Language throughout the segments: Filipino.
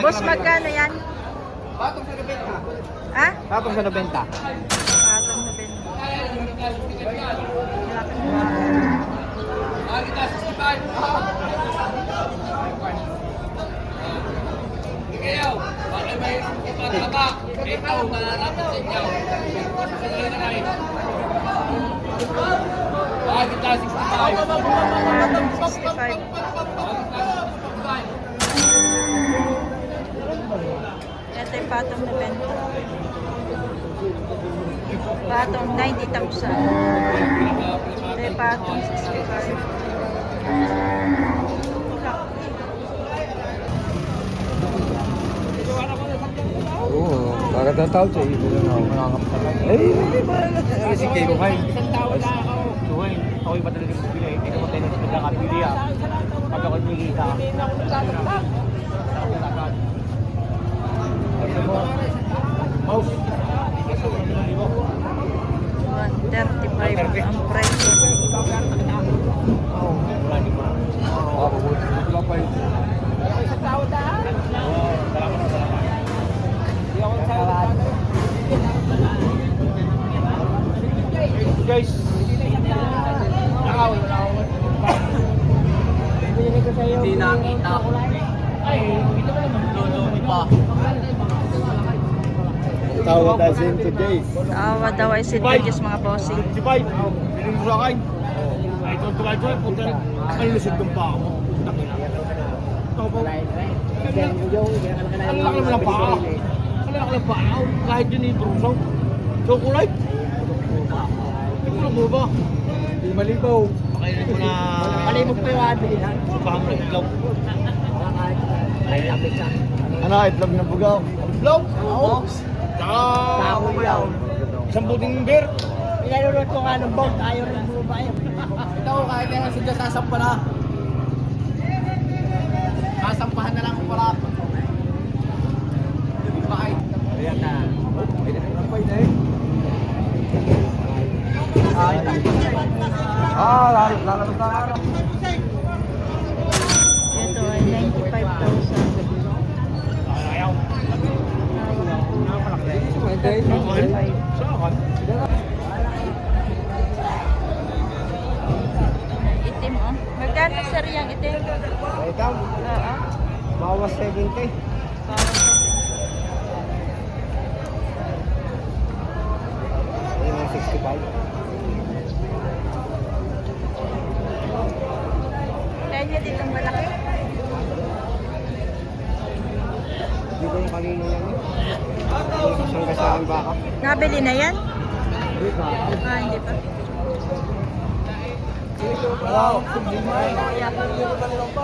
Boss, magkano yan? Patong sa nabenta. Ha? Patong sa nabenta. Patong na bin. Kita 65. Ikaw, bakit may pataba? Ikaw, malalaman sa inyo. Kita 65. Patong 65. Ito yung patong na benta. Patong 90,000. Ito yung patong 65. Oo, bakit ang tao siya? Ito lang ako nakakapagpalag. Eh, hindi ba? Kasi kayo kayo. Isang tao na ako. Suhay, ako'y madaling magbili. Hindi ko tayo nagkakabili ah. Pag ako'y nilita. Mouse. 135 ang presyo. Guys, hindi nakita. Ay, ito ba naman? Lolo pa. Tawad as in today's. Tawa daw ay sintadyos mga bossing. Si Bay, biling mo sa akin. Ay, ito tulad ko, punta na. Ang lusog ng paa mo. Ito po. Ang laki mo ng paa. Ang laki ng paa. Kahit yun yung brusaw. Chocolate. Ito mo ba? Di malibaw. Pakainin mo na... Malimog pa yung atin. Baka mo na itlog. Ano, itlog ng bugaw? Itlog? Oo. Tsaka... Isang buding beer. Pinalulot ko nga ng boat, ayaw rin bumaba yun. Ito, kahit na sila sasampa na. Sasampahan na lang kung wala. Bakit? Ayan na. Pwede rin ang pwede eh. Lalabas na araw. Ito ay 95,000. Ayaw. 95. Saan? Itim oh. Magkano sir yung itim? Ikaw, Oo. bawas 70. Ayun ang 65. Kaya niya ditong malaki. Di ba yung kanino yan eh? Yung isang kasama baka. Nabili na yan? Di ba? Ah, hindi pa. Wow! Hindi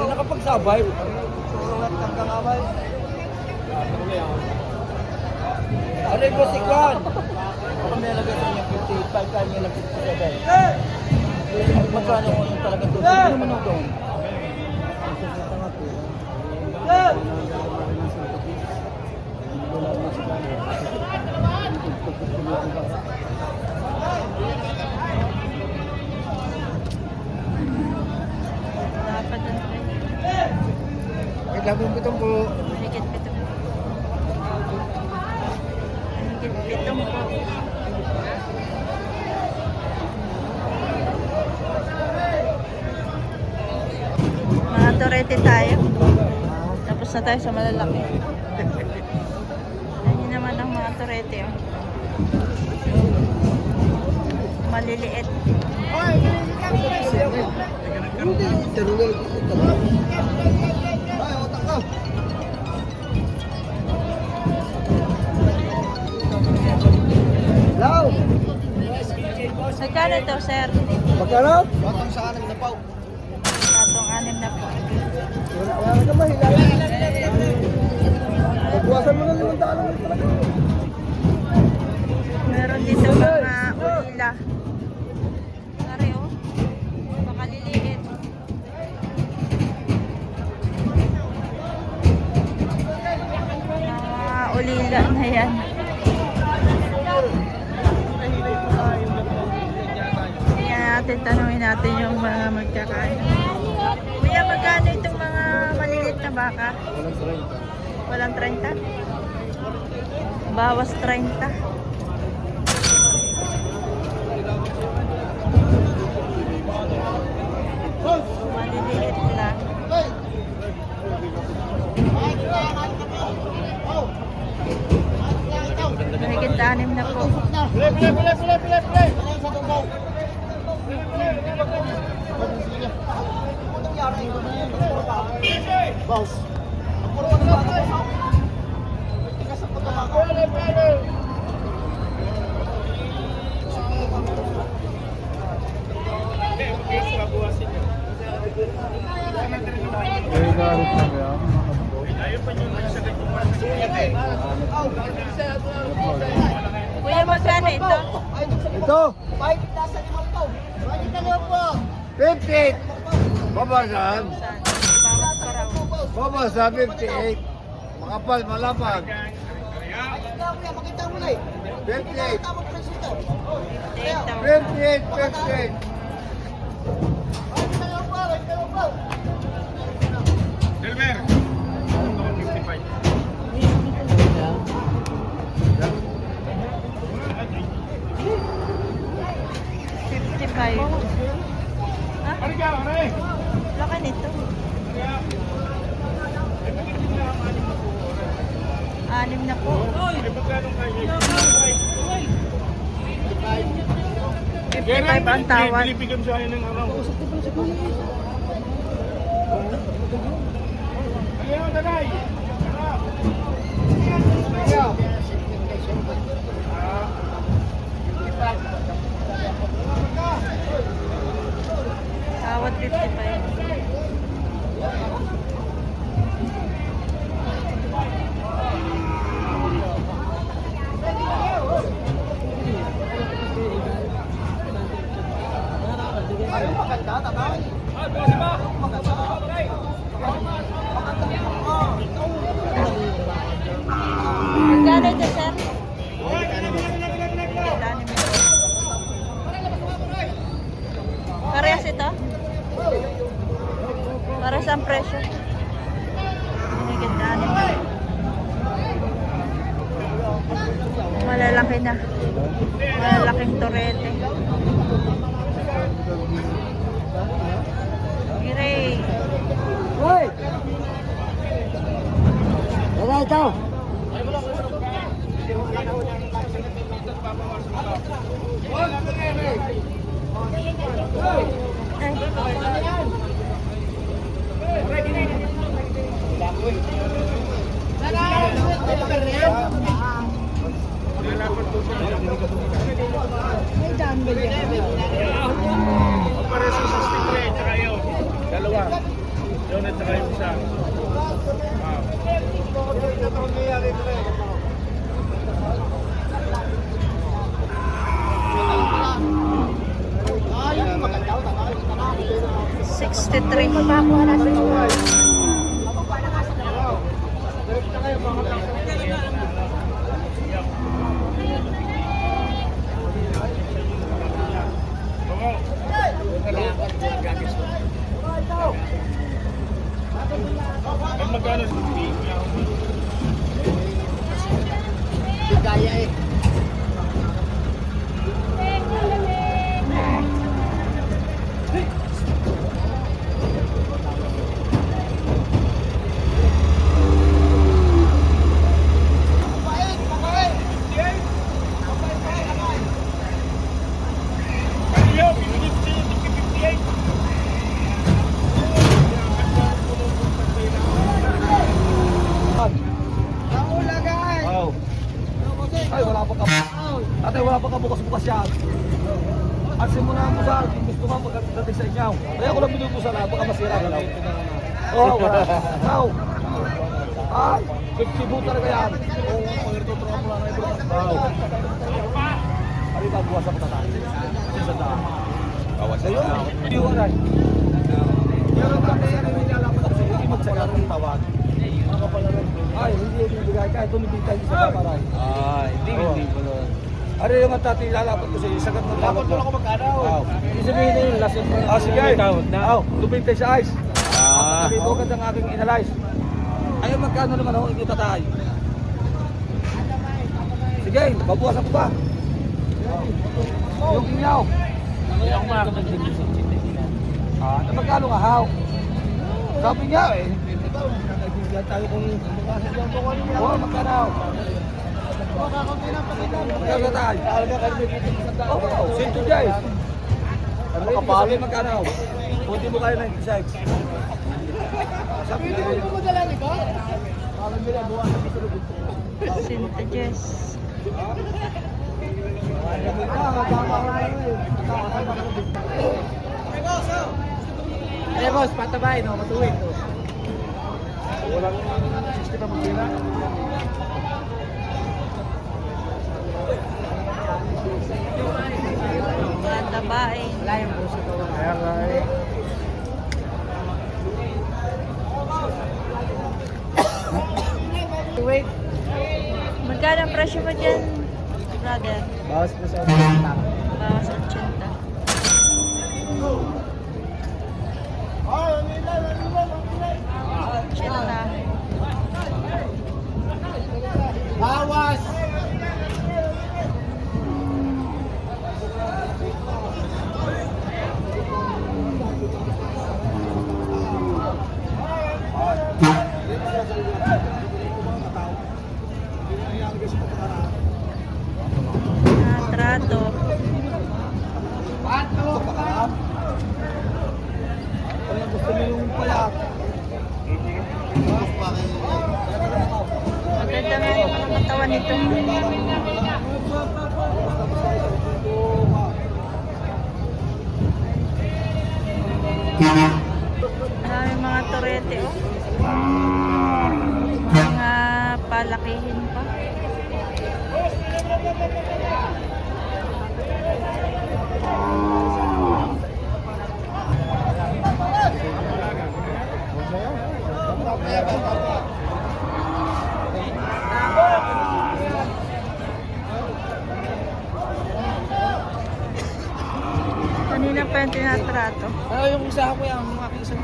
nakapagsabay. Sulat kang kangabay. Ano yung busikwan? Ako may lagay sa inyo 55, kaya niya lang 57. Magkano ko yung talagang doon? Hindi naman ako doon. Dapat dun rin. Wait lang yung pitong po. Higit pitong. Higit pitong po. Mga torete tayo. Tapos na tayo sa malalaki. Yan naman ang mga torete. Oh. Maliliit. Hindi, tanungin. Ay, otak ka. Hello? Magkano ito, sir? Magkano? Batang sa anak na pao. Tatong 6 na po. Wala ka mahila. Pagbuwasan mo na 5 talaga. Meron dito mga ulila. Sorry, oh. Baka liliit. Mga ulila na yan. Tanungin natin yung mga magkakain. Kuya, magkano itong mga maliliit na baka? Walang 30? Bawas 30. Maliliit lang. Mahigit 6 na po. Boss. Kuya, magkano ito? Ito. 58. Babasan. Saan? Bawas pa raw. Babasa 58. Makapal, malapad. 58. 58, 58. Delmer. 55. Ha? Laki nito. 6 na po. 55 ang tawad. Pilipigam sa akin ng araw. Ayaw, tagay. Tawad 55. Magkano ito, sir? Parehas ito? Parehas ang presyo. Maganda naman. Malalaki na. Malalaking torete. Giray. Hoy! Wala ito. Ay. Para sa 63, tsaka yun. Dalawa. Yun at tsaka yung isa. $63. Ang magkano sa Kaya eh. Ayaw, pinunit siya yung 58. Oh. Ay, wala pa ka. Tatay, wala pa ka bukas-bukas yan. Alsin mo na ang musal. Kung gusto mo pagdating sa inyaw. Kaya ko lang binubusan na. Baka masira ka lang. Oo, wala. Ikaw. Ay, 50 buta na kaya. Oo, pag-irtuturo mo lang na ito. Oo. Ay, buwas ako tatay. Sa daan. Bawas na. Hindi ko aray. Pero tatay, yan ang inalaman ako sa'yo. Hindi magsaga ng tawag. Ay, hindi bibigay kahit tumibigay sa paparay. Hindi ko na. Ano yung ang tatay lalapat ko sa iyo? Sagat ng dapat mo lang ako magkano. Ibig sabihin na yun, last year. Sige. Tubintay sa ice. Sabi mo ang aking inalayas. Ayaw magkano. Magkano naman ako ikita tayo? Sige, babuwasan ko ba? Yung inyaw. Yung mga Magkano nga haw? Sabi niya eh. Oo, magkano? Magkano tayo? Oo, sinto guys. Sabi magkano? Hindi mo kaya 96. Sabi niya. Sinta Jess. Hey boss, patabay no, matuwid to. Walang 60 pa magkira. Tatabain. Layo po sa to. Ay. Wait. Magkano ang presyo mo dyan, brother? Bawas po sa mga. Bawas 80. Cheta. Bawas. Trato. Kung gusto mo yung payak. Maganda nga yung mga katawan nito. Maraming mga torete, oh. Mga palakihin pa. Kanina pa yung tinatrato. Ano yung isa ko yan, yung aking isang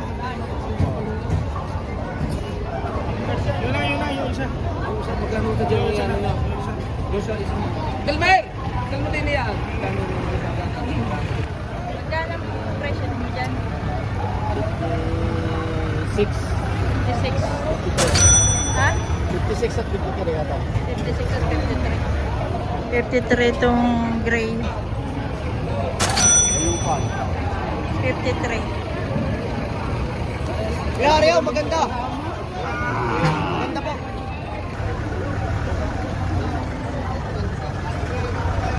yun na, yung isa. Yung isa, magkano ka dyan yung ano na? Yung isa, isang. Delmer! Delmer din yan. Magkano ang presyo mo dyan? 6. 56. Ha? 56 at 53 ata. 56 at 53. 53 itong gray. 53. Rio, maganda. Maganda po.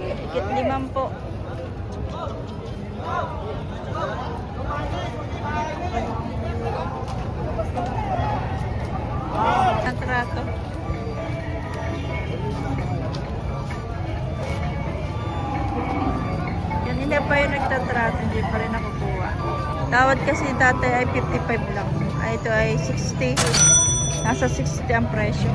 Higit 5 po. Natrato. Yan, hindi pa yung nagtatrato, hindi pa rin nakukuha. Tawad kasi dati ay 55 lang. Ay, ito ay 60. Nasa 60 ang presyo.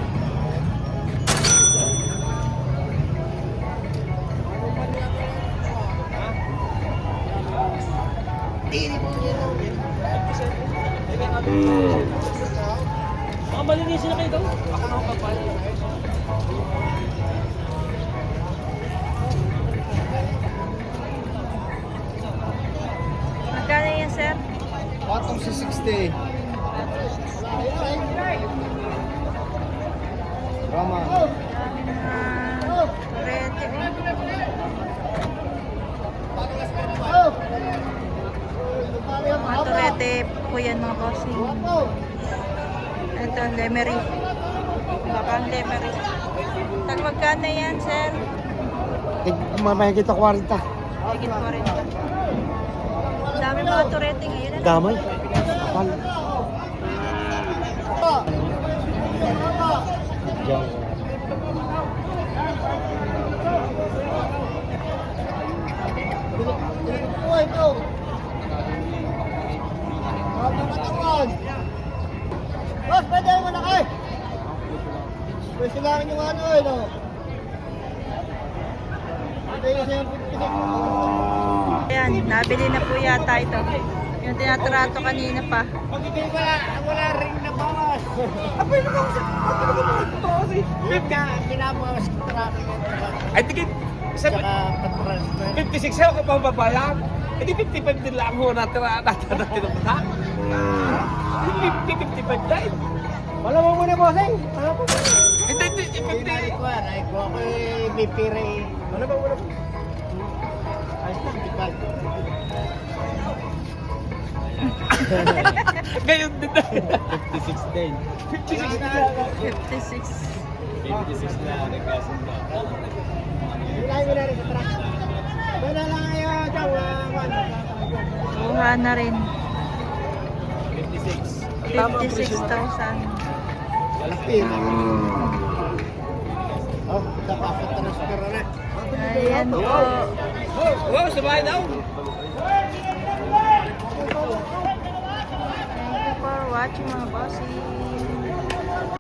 Baka malinisin na kayo daw. Ako na ako kapal. Magkano yan, sir? Patong si 60. Rama. Rete. Mga turete po yan, mga bossing. Ito, lemery. Bakang lemery. Tag magkano yan, sir? Mamaya kita 40. Higit pa rin. Dami mga turete ngayon. Ano? Damay. Kapal. Diyan. Boss, pwede mo na kayo. Pwede lang yung ano eh, no? Pwede kasi yung 56 mo. Ayan, nabili na po yata ito. Yung tinatrato kanina pa. Pag hindi wala ring na bawas. Abay, nakausap. Binabawas ko traffic at Ay, tigit. saka patrol. 56 ako ka pang babayan. Hindi 55 din lang ho natin ang mata. Hindi 55 din. Wala mo muna, bossing. Wala po. Hindi, Ay ko ako may pira eh. Ano ba muna? Ayos na, di ba? Ngayon din na. 56 din. 56 din lang. 56. 56 na nagkasunod. Ilay mo na rin sa truck. Wala lang kayo, Jow. Kuha na rin. 56. 56,000. Malaki. Oh, dapat transfer na. Ayan po. Wow, sabay daw. Thank you for watching mga bossing.